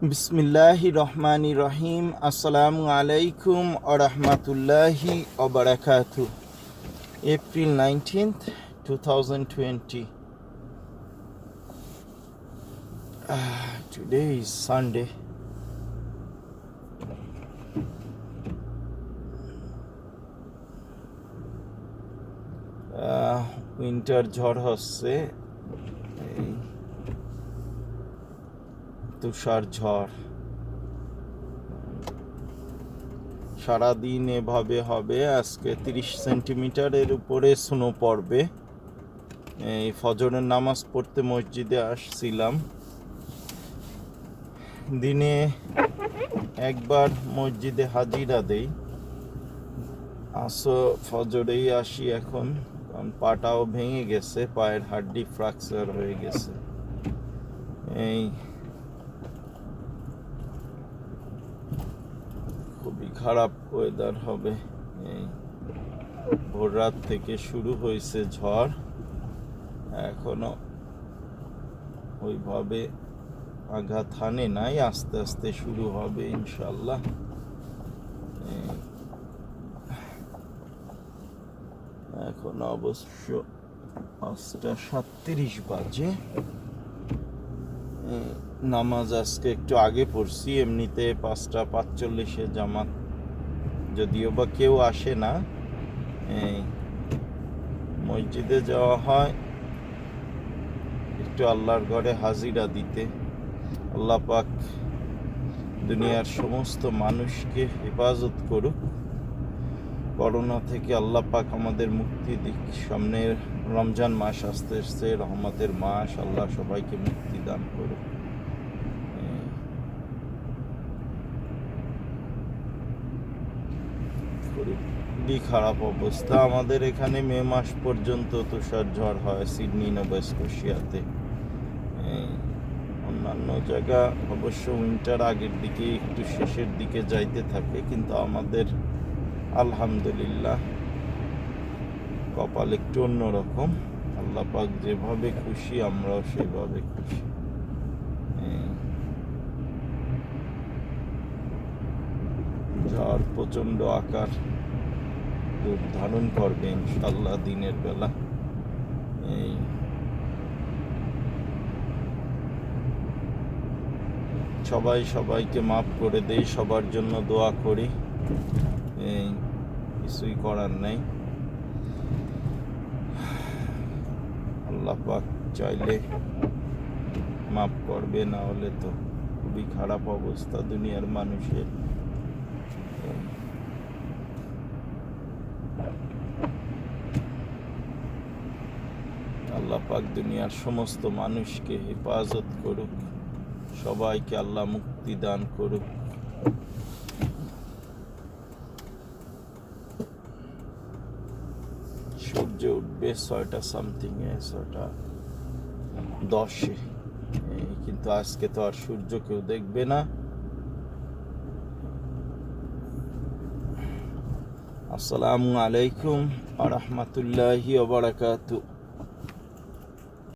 বিসমিল্লাহির রহমানির রহিম। আসসালামু আলাইকুম ওয়া রাহমাতুল্লাহি ওয়া বারাকাতুহু। April 19th, 2020. Today is Sunday. Winter ঝড় হচ্ছে, এই তুষার ঝড়। সারাদিন এভাবে হবে। আজকে 30 সেন্টিমিটারের উপরে স্নো পড়বে। এই ফজরের নামাজ পড়তে মসজিদে আসছিলাম। দিনে একবার মসজিদে হাজিরা দেই, ফজরেই আসি এখন, কারণ পাটাও ভেঙে গেছে, পায়ের হাড্ডি ফ্র্যাকচার হয়ে গেছে। এই খুবই খারাপ ওয়েদার হবে। এই ভোর রাত থেকে শুরু হয়েছে ঝড়, এখনো ওইভাবে আঘাত হানে নাই, আস্তে আস্তে শুরু হবে ইনশাল্লাহ। এখন অবশ্য 5:37 বাজে। নামাজ আজকে একটু আগে পড়ছি, এমনিতে 5:45 জামাত, যদিও বা কেউ আসে না। মসজিদে যাওয়া হয় একটু আল্লাহর ঘরে হাজিরা দিতে। আল্লাহ পাক দুনিয়ার সমস্ত মানুষকে হেফাজত করুক করোনা থেকে, আল্লাহ পাক আমাদের মুক্তি দিক। সামনে রমজান মাস আসতে আসতে, রহমতের মাস, আল্লাহ সবাইকে মুক্তি দান করুক। খুবই খারাপ অবস্থা। আমাদের এখানে মে মাস পর্যন্ত তুষার ঝড় হয় সিডনি নোভা স্কোশিয়াতে। অন্যান্য জায়গা অবশ্য উইন্টার আগের দিকে, একটু শেষের দিকে যাইতে থাকে, কিন্তু আমাদের আলহামদুলিল্লাহ কপাল একটু অন্যরকম। আল্লাহ পাক যেভাবে খুশি, আমরাও সেভাবে খুশি। ঝড় প্রচণ্ড আকার রূপ ধারণ করবে ইনশাল্লাহ দিনের বেলা। এই সবাইকে মাফ করে দেই, সবার জন্য দোয়া করি। এই কিছুই করার নাই, আল্লাহ পাক চাইলে মাফ করবে, না হলে তো খুবই খারাপ অবস্থা দুনিয়ার মানুষের। আল্লাহ পাক দুনিয়ার সমস্ত মানুষকে হেফাজত করুক, সবাইকে আল্লাহ মুক্তি দান করুক। সূর্য উঠবে 6টা সামথিং, 6:10, কিন্তু আজকে তো আর সূর্য কেউ দেখবে না। আসসালামু আলাইকুম ওয়া রাহমাতুল্লাহি ওয়া বারাকাতুহু।